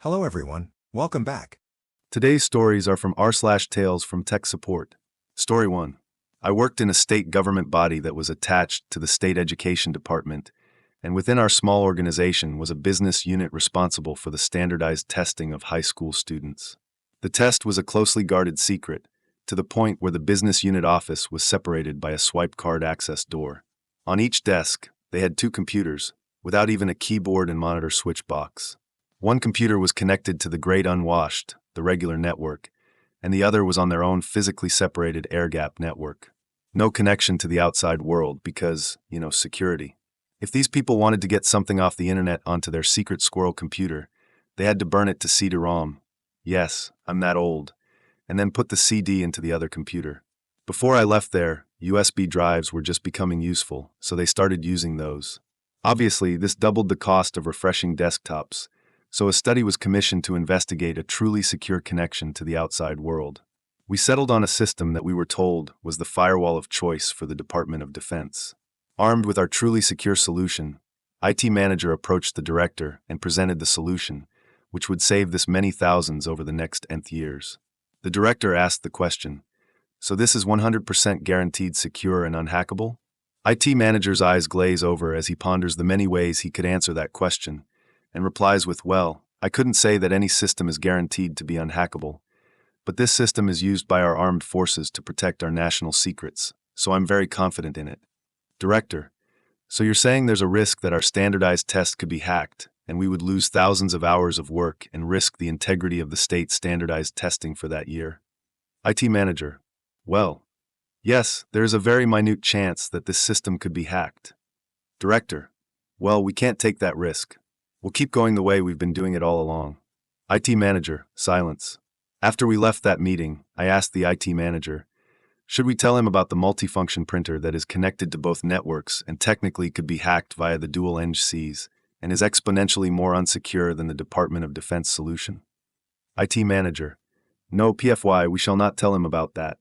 Hello everyone, welcome back. Today's stories are from r/tales from tech support. Story 1. I worked in a state government body that was attached to the state education department, and within our small organization was a business unit responsible for the standardized testing of high school students. The test was a closely guarded secret, to the point where the business unit office was separated by a swipe card access door. On each desk, they had 2 computers, without even a keyboard and monitor switch box. One computer was connected to the Great Unwashed, the regular network, and the other was on their own physically separated air-gap network. No connection to the outside world because, security. If these people wanted to get something off the internet onto their secret squirrel computer, they had to burn it to CD-ROM. Yes, I'm that old. And then put the CD into the other computer. Before I left there, USB drives were just becoming useful, so they started using those. Obviously, this doubled the cost of refreshing desktops, so a study was commissioned to investigate a truly secure connection to the outside world. We settled on a system that we were told was the firewall of choice for the Department of Defense. Armed with our truly secure solution, IT manager approached the director and presented the solution, which would save this many thousands over the next nth years. The director asked the question, "So this is 100% guaranteed secure and unhackable?" IT manager's eyes glaze over as he ponders the many ways he could answer that question, and replies with, "Well, I couldn't say that any system is guaranteed to be unhackable, but this system is used by our armed forces to protect our national secrets, so I'm very confident in it." Director, so you're saying there's a risk that our standardized test could be hacked, and we would lose thousands of hours of work and risk the integrity of the state's standardized testing for that year? IT manager, well, yes, there is a very minute chance that this system could be hacked. Director, well, we can't take that risk. We'll keep going the way we've been doing it all along. IT manager, silence. After we left that meeting, I asked the IT manager, should we tell him about the multifunction printer that is connected to both networks and technically could be hacked via the dual NGCs and is exponentially more unsecure than the Department of Defense solution? IT manager, no, PFY, we shall not tell him about that.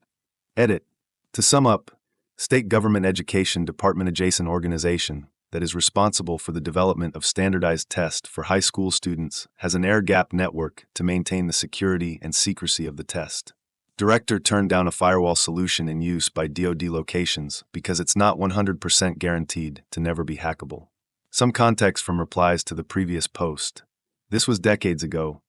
Edit. To sum up, State Government Education Department adjacent organization that is responsible for the development of standardized tests for high school students has an air-gap network to maintain the security and secrecy of the test. Director turned down a firewall solution in use by DoD locations because it's not 100% guaranteed to never be hackable. Some context from replies to the previous post. This was decades ago.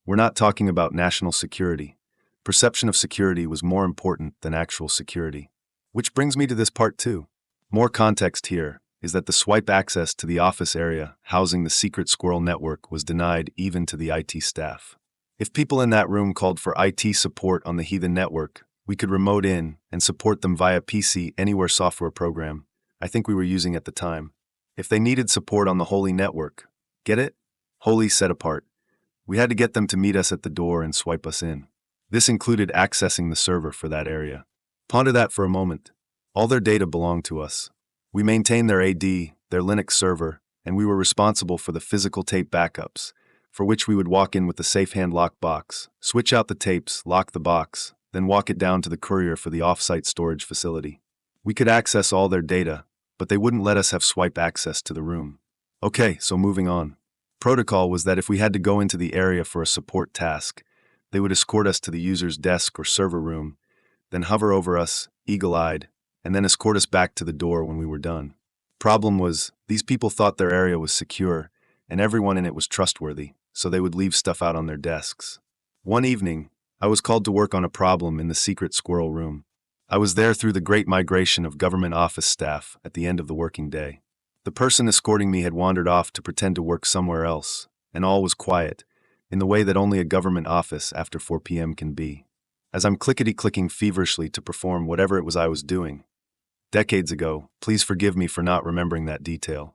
We're not talking about national security. Perception of security was more important than actual security. Which brings me to this part 2. More context here is that the swipe access to the office area housing the secret squirrel network was denied even to the IT staff. If people in that room called for IT support on the heathen network, we could remote in and support them via PC Anywhere software program, I think we were using at the time. If they needed support on the holy network, get it? Holy set apart. We had to get them to meet us at the door and swipe us in. This included accessing the server for that area. Ponder that for a moment. All their data belonged to us. We maintained their AD, their Linux server, and we were responsible for the physical tape backups, for which we would walk in with the safe hand lock box, switch out the tapes, lock the box, then walk it down to the courier for the off-site storage facility. We could access all their data, but they wouldn't let us have swipe access to the room. Okay, so moving on. Protocol was that if we had to go into the area for a support task, they would escort us to the user's desk or server room, then hover over us, eagle-eyed, and then escort us back to the door when we were done. Problem was, these people thought their area was secure, and everyone in it was trustworthy, so they would leave stuff out on their desks. One evening, I was called to work on a problem in the secret squirrel room. I was there through the great migration of government office staff at the end of the working day. The person escorting me had wandered off to pretend to work somewhere else, and all was quiet, in the way that only a government office after 4 p.m. can be. As I'm clickety-clicking feverishly to perform whatever it was I was doing, decades ago, please forgive me for not remembering that detail,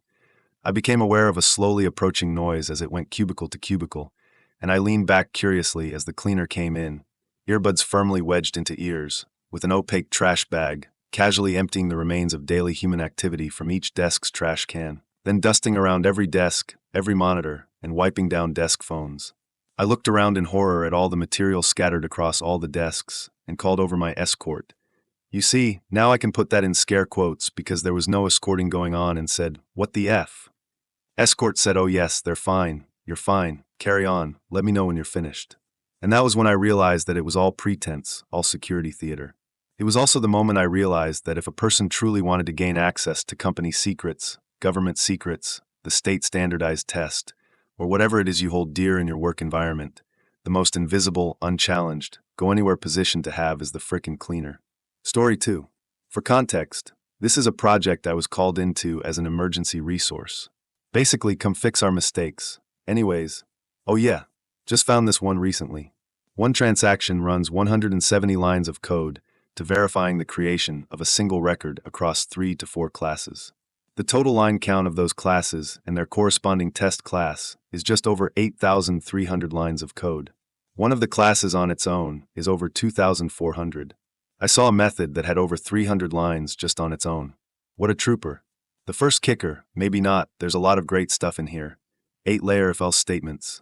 I became aware of a slowly approaching noise as it went cubicle to cubicle, and I leaned back curiously as the cleaner came in, earbuds firmly wedged into ears, with an opaque trash bag, casually emptying the remains of daily human activity from each desk's trash can, then dusting around every desk, every monitor, and wiping down desk phones. I looked around in horror at all the material scattered across all the desks, and called over my escort. You see, now I can put that in scare quotes because there was no escorting going on, and said, "What the F?" Escort said, "Oh yes, they're fine. you're fine, carry on, let me know when you're finished. And that was when I realized that it was all pretense, all security theater. It was also the moment I realized that if a person truly wanted to gain access to company secrets, government secrets, the state standardized test, or whatever it is you hold dear in your work environment, the most invisible, unchallenged, go anywhere position to have is the frickin' cleaner. Story 2. For context, this is a project I was called into as an emergency resource. Basically, come fix our mistakes. Anyways, oh yeah, just found this one recently. One transaction runs 170 lines of code to verifying the creation of a single record across 3 to 4 classes. The total line count of those classes and their corresponding test class is just over 8,300 lines of code. One of the classes on its own is over 2,400. I saw a method that had over 300 lines just on its own. What a trooper. The first kicker, maybe not, there's a lot of great stuff in here. 8-layer if-else statements.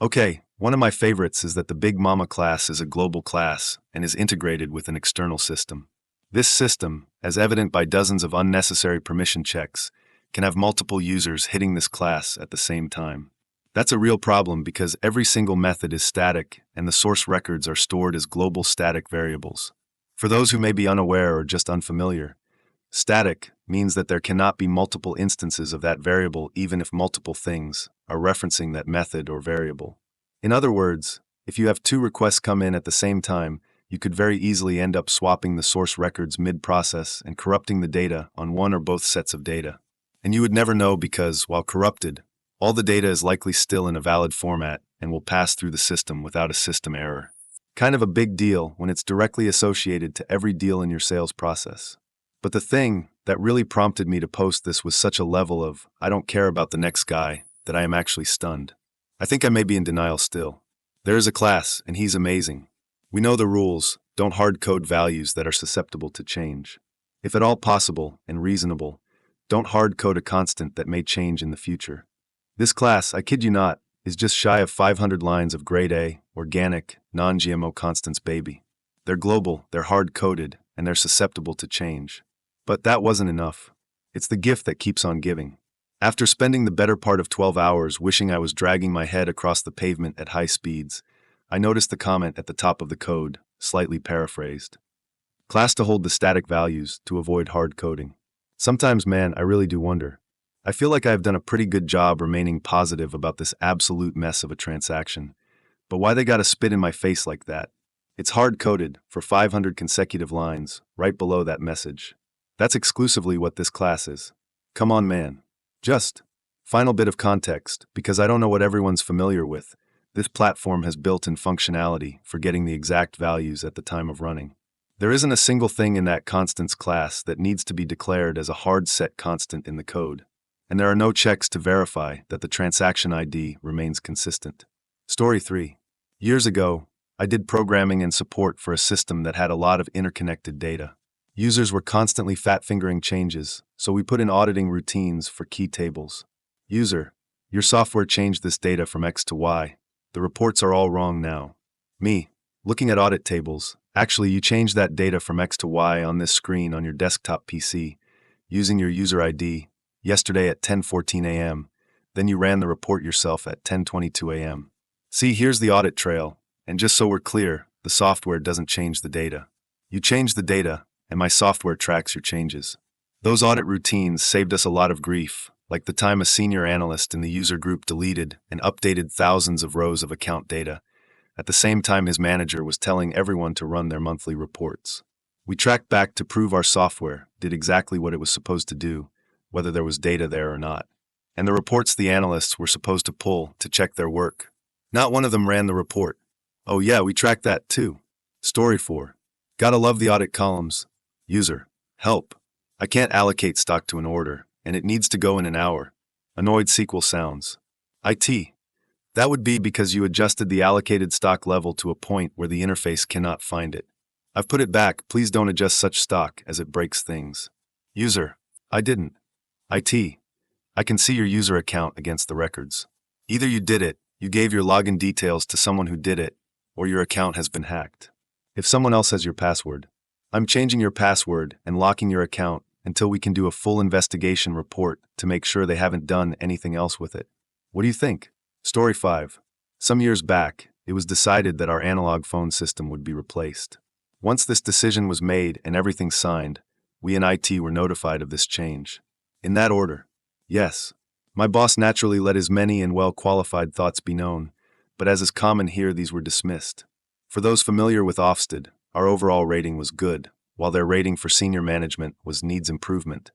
Okay, one of my favorites is that the Big Mama class is a global class and is integrated with an external system. This system, as evident by dozens of unnecessary permission checks, can have multiple users hitting this class at the same time. That's a real problem because every single method is static and the source records are stored as global static variables. For those who may be unaware or just unfamiliar, static means that there cannot be multiple instances of that variable even if multiple things are referencing that method or variable. In other words, if you have 2 requests come in at the same time, you could very easily end up swapping the source records mid-process and corrupting the data on one or both sets of data. And you would never know because, while corrupted, all the data is likely still in a valid format and will pass through the system without a system error. Kind of a big deal when it's directly associated to every deal in your sales process. But the thing that really prompted me to post this was such a level of, I don't care about the next guy, that I am actually stunned. I think I may be in denial still. There is a class, and he's amazing. We know the rules, don't hard code values that are susceptible to change. If at all possible and reasonable, don't hard code a constant that may change in the future. This class, I kid you not, is just shy of 500 lines of grade A, organic, non-GMO constants, baby. They're global, they're hard-coded, and they're susceptible to change. But that wasn't enough. It's the gift that keeps on giving. After spending the better part of 12 hours wishing I was dragging my head across the pavement at high speeds, I noticed the comment at the top of the code, slightly paraphrased. Class to hold the static values to avoid hard coding. Sometimes, man, I really do wonder. I feel like I have done a pretty good job remaining positive about this absolute mess of a transaction. But why they gotta spit in my face like that? It's hard-coded for 500 consecutive lines, right below that message. That's exclusively what this class is. Come on, man. Just. Final bit of context, because I don't know what everyone's familiar with. This platform has built-in functionality for getting the exact values at the time of running. There isn't a single thing in that constants class that needs to be declared as a hard set constant in the code. And there are no checks to verify that the transaction ID remains consistent. Story 3. Years ago, I did programming and support for a system that had a lot of interconnected data. Users were constantly fat-fingering changes, so we put in auditing routines for key tables. User, your software changed this data from X to Y. The reports are all wrong now. Me, looking at audit tables, actually you changed that data from X to Y on this screen on your desktop PC, using your user ID, yesterday at 10:14 a.m., then you ran the report yourself at 10:22 a.m. See, here's the audit trail, and just so we're clear, the software doesn't change the data. You change the data, and my software tracks your changes. Those audit routines saved us a lot of grief, like the time a senior analyst in the user group deleted and updated thousands of rows of account data, at the same time his manager was telling everyone to run their monthly reports. We tracked back to prove our software did exactly what it was supposed to do, whether there was data there or not. And the reports the analysts were supposed to pull to check their work. Not one of them ran the report. Oh yeah, we tracked that too. Story 4. Gotta love the audit columns. User, help. I can't allocate stock to an order, and it needs to go in an hour. Annoyed SQL sounds. IT. That would be because you adjusted the allocated stock level to a point where the interface cannot find it. I've put it back, please don't adjust such stock as it breaks things. User, I didn't. IT. I can see your user account against the records. Either you did it, you gave your login details to someone who did it, or your account has been hacked. If someone else has your password, I'm changing your password and locking your account until we can do a full investigation report to make sure they haven't done anything else with it. What do you think? Story 5. Some years back, it was decided that our analog phone system would be replaced. Once this decision was made and everything signed, we in IT were notified of this change. In that order. Yes. My boss naturally let his many and well-qualified thoughts be known, but as is common here, these were dismissed. For those familiar with Ofsted, our overall rating was good, while their rating for senior management was needs improvement.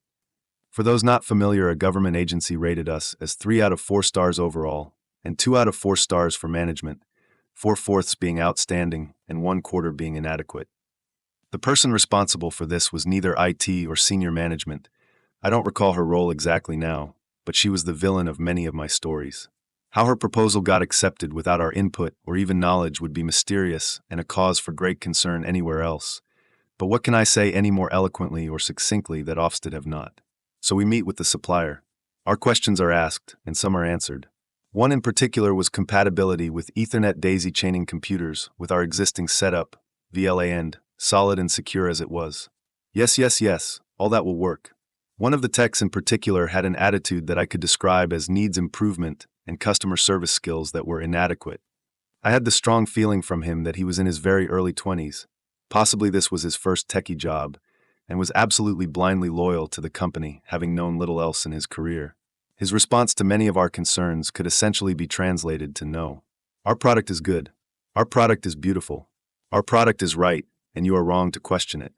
For those not familiar, a government agency rated us as 3 out of 4 stars overall, and 2 out of 4 stars for management, 4/4 being outstanding and 1/4 being inadequate. The person responsible for this was neither IT or senior management. I don't recall her role exactly now, but she was the villain of many of my stories. How her proposal got accepted without our input or even knowledge would be mysterious and a cause for great concern anywhere else. But what can I say any more eloquently or succinctly that Ofsted have not? So we meet with the supplier. Our questions are asked, and some are answered. One in particular was compatibility with Ethernet daisy chaining computers with our existing setup, VLA end, solid and secure as it was. Yes, all that will work. One of the techs in particular had an attitude that I could describe as needs improvement and customer service skills that were inadequate. I had the strong feeling from him that he was in his very early 20s. Possibly this was his first techie job, and was absolutely blindly loyal to the company, having known little else in his career. His response to many of our concerns could essentially be translated to no. Our product is good. Our product is beautiful. Our product is right, and you are wrong to question it.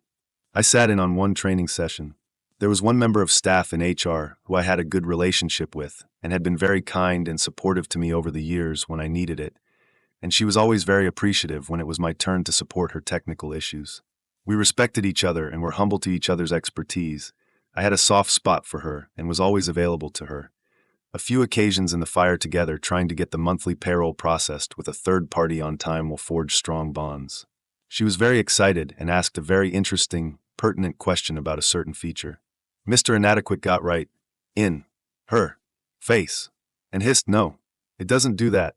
I sat in on one training session. There was one member of staff in HR who I had a good relationship with and had been very kind and supportive to me over the years when I needed it, and she was always very appreciative when it was my turn to support her technical issues. We respected each other and were humble to each other's expertise. I had a soft spot for her and was always available to her. A few occasions in the fire together trying to get the monthly payroll processed with a third party on time will forge strong bonds. She was very excited and asked a very interesting, pertinent question about a certain feature. Mr. Inadequate got right in her face and hissed, "No, it doesn't do that."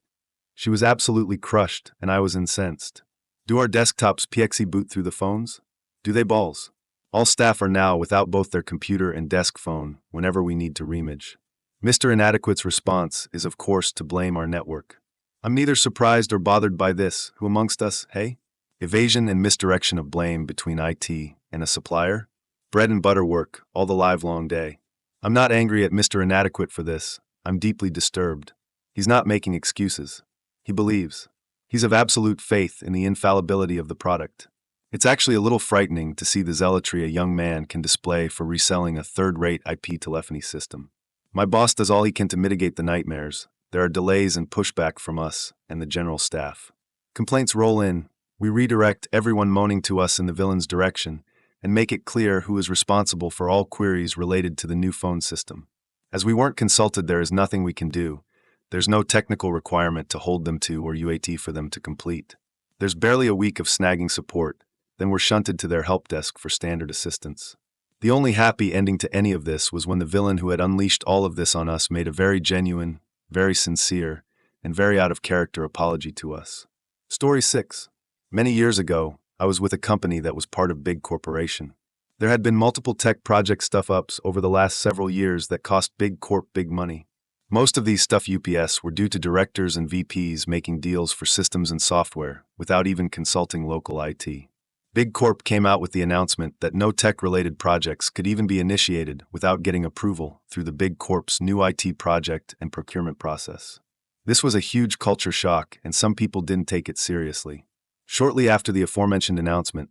She was absolutely crushed and I was incensed. Do our desktops PXE boot through the phones? Do they balls? All staff are now without both their computer and desk phone whenever we need to reimage. Mr. Inadequate's response is of course to blame our network. I'm neither surprised or bothered by this. Who amongst us, hey? Evasion and misdirection of blame between IT and a supplier? Bread and butter work, all the livelong day. I'm not angry at Mr. Inadequate for this. I'm deeply disturbed. He's not making excuses. He believes. He's of absolute faith in the infallibility of the product. It's actually a little frightening to see the zealotry a young man can display for reselling a third-rate IP telephony system. My boss does all he can to mitigate the nightmares. There are delays and pushback from us and the general staff. Complaints roll in. We redirect everyone moaning to us in the villain's direction and make it clear who is responsible for all queries related to the new phone system. As we weren't consulted, there is nothing we can do. There's no technical requirement to hold them to or UAT for them to complete. There's barely a week of snagging support, then we're shunted to their help desk for standard assistance. The only happy ending to any of this was when the villain who had unleashed all of this on us made a very genuine, very sincere, and very out-of-character apology to us. Story 6. Many years ago, I was with a company that was part of big corporation. There had been multiple tech project stuff-ups over the last several years that cost big corp big money. Most of these stuff UPS were due to directors and VPs making deals for systems and software without even consulting local IT. Big Corp came out with the announcement that no tech-related projects could even be initiated without getting approval through the Big Corp's new IT project and procurement process. This was a huge culture shock, and some people didn't take it seriously. Shortly after the aforementioned announcement,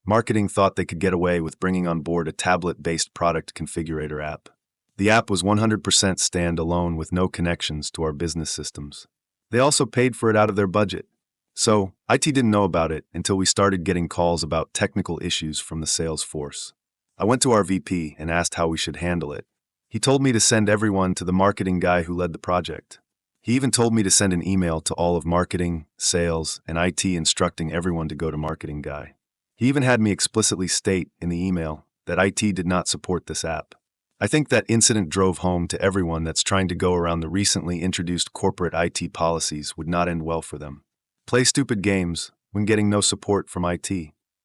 marketing thought they could get away with bringing on board a tablet-based product configurator app. The app was 100% stand-alone with no connections to our business systems. They also paid for it out of their budget. So, IT didn't know about it until we started getting calls about technical issues from the sales force. I went to our VP and asked how we should handle it. He told me to send everyone to the marketing guy who led the project. He even told me to send an email to all of marketing, sales, and IT instructing everyone to go to marketing guy. He even had me explicitly state in the email that IT did not support this app. I think that incident drove home to everyone that's trying to go around the recently introduced corporate IT policies would not end well for them. Play stupid games when getting no support from IT.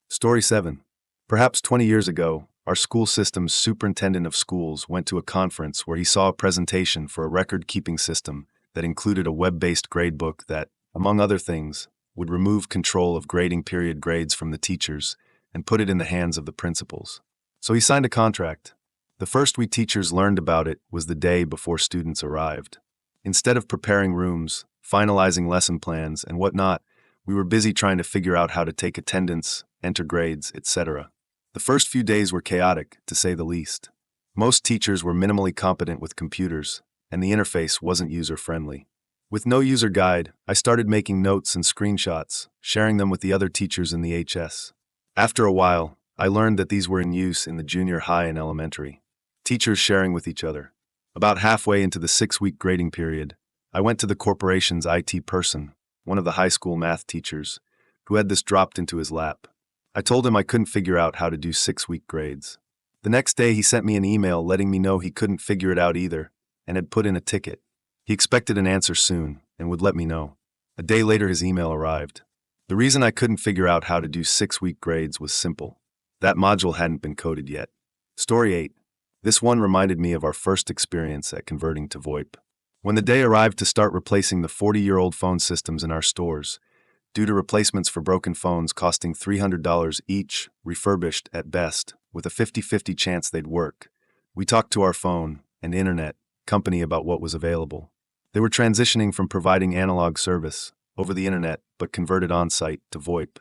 Story 7. Perhaps 20 years ago, our school system's superintendent of schools went to a conference where he saw a presentation for a record-keeping system that included a web-based gradebook that, among other things, would remove control of grading period grades from the teachers and put it in the hands of the principals. So he signed a contract. The first we teachers learned about it was the day before students arrived. Instead of preparing rooms, finalizing lesson plans, and whatnot, we were busy trying to figure out how to take attendance, enter grades, etc. The first few days were chaotic, to say the least. Most teachers were minimally competent with computers, and the interface wasn't user-friendly. With no user guide, I started making notes and screenshots, sharing them with the other teachers in the HS. After a while, I learned that these were in use in the junior high and elementary. Teachers sharing with each other. About halfway into the 6-week grading period, I went to the corporation's IT person, one of the high school math teachers, who had this dropped into his lap. I told him I couldn't figure out how to do 6-week grades. The next day he sent me an email letting me know he couldn't figure it out either, and had put in a ticket. He expected an answer soon, and would let me know. A day later his email arrived. The reason I couldn't figure out how to do 6-week grades was simple. That module hadn't been coded yet. Story 8. This one reminded me of our first experience at converting to VoIP. When the day arrived to start replacing the 40-year-old phone systems in our stores, due to replacements for broken phones costing $300 each, refurbished at best, with a 50-50 chance they'd work, we talked to our phone and internet company about what was available. They were transitioning from providing analog service over the internet but converted on-site to VoIP.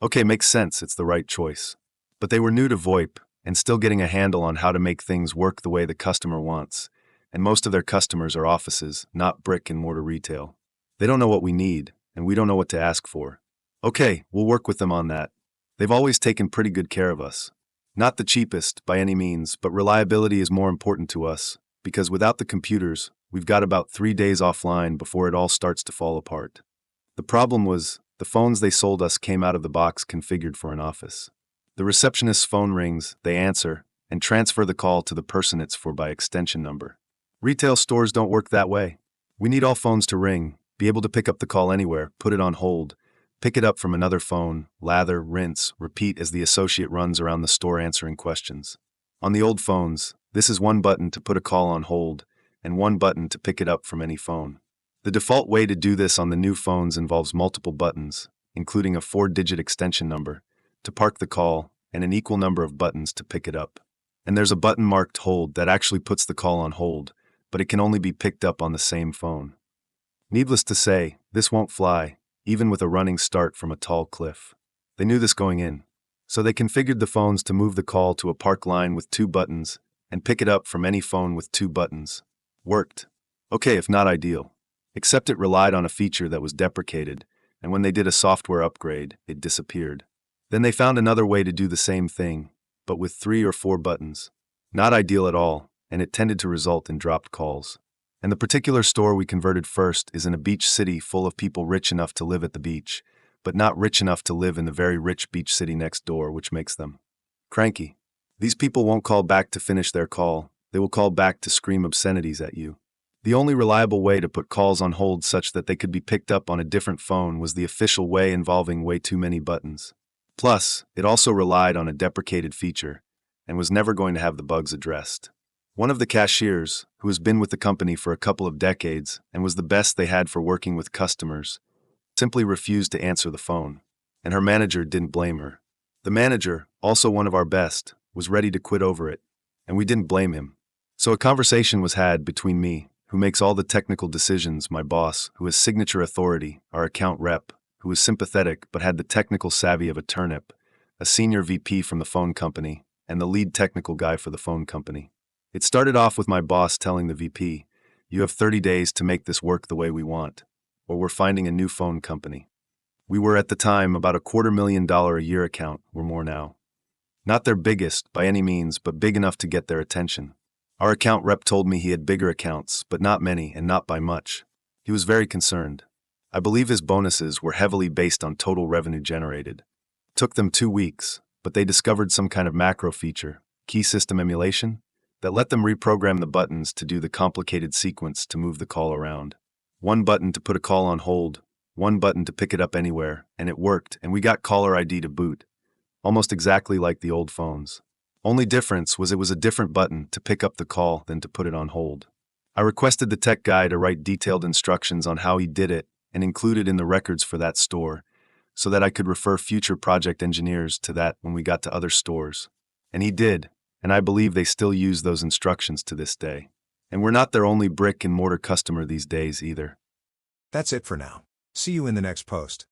Okay, makes sense, it's the right choice. But they were new to VoIP and still getting a handle on how to make things work the way the customer wants, and most of their customers are offices, not brick-and-mortar retail. They don't know what we need, and we don't know what to ask for. Okay, we'll work with them on that. They've always taken pretty good care of us. Not the cheapest, by any means, but reliability is more important to us, because without the computers, we've got about 3 days offline before it all starts to fall apart. The problem was, the phones they sold us came out of the box configured for an office. The receptionist's phone rings, they answer, and transfer the call to the person it's for by extension number. Retail stores don't work that way. We need all phones to ring, be able to pick up the call anywhere, put it on hold, pick it up from another phone, lather, rinse, repeat as the associate runs around the store answering questions. On the old phones, this is one button to put a call on hold, and one button to pick it up from any phone. The default way to do this on the new phones involves multiple buttons, including a 4-digit extension number, to park the call, and an equal number of buttons to pick it up. And there's a button marked hold that actually puts the call on hold, but it can only be picked up on the same phone. Needless to say, this won't fly, even with a running start from a tall cliff. They knew this going in, so they configured the phones to move the call to a park line with 2 buttons and pick it up from any phone with 2 buttons. Worked. Okay, if not ideal. Except it relied on a feature that was deprecated, and when they did a software upgrade, it disappeared. Then they found another way to do the same thing, but with 3 or 4 buttons. Not ideal at all, and it tended to result in dropped calls. And the particular store we converted first is in a beach city full of people rich enough to live at the beach, but not rich enough to live in the very rich beach city next door, which makes them cranky. These people won't call back to finish their call, they will call back to scream obscenities at you. The only reliable way to put calls on hold such that they could be picked up on a different phone was the official way involving way too many buttons. Plus, it also relied on a deprecated feature, and was never going to have the bugs addressed. One of the cashiers, who has been with the company for a couple of decades and was the best they had for working with customers, simply refused to answer the phone, and her manager didn't blame her. The manager, also one of our best, was ready to quit over it, and we didn't blame him. So a conversation was had between me, who makes all the technical decisions, my boss, who has signature authority, our account rep, who was sympathetic but had the technical savvy of a turnip, a senior VP from the phone company, and the lead technical guy for the phone company. It started off with my boss telling the VP, "You have 30 days to make this work the way we want, or we're finding a new phone company." We were at the time about a $250,000 a year account, or more now. Not their biggest, by any means, but big enough to get their attention. Our account rep told me he had bigger accounts, but not many and not by much. He was very concerned. I believe his bonuses were heavily based on total revenue generated. It took them 2 weeks, but they discovered some kind of macro feature, key system emulation, that let them reprogram the buttons to do the complicated sequence to move the call around. 1 button to put a call on hold, 1 button to pick it up anywhere, and it worked, and we got caller ID to boot. Almost exactly like the old phones. Only difference was it was a different button to pick up the call than to put it on hold. I requested the tech guy to write detailed instructions on how he did it and include it in the records for that store, so that I could refer future project engineers to that when we got to other stores. And he did, and I believe they still use those instructions to this day. And we're not their only brick and mortar customer these days either. That's it for now. See you in the next post.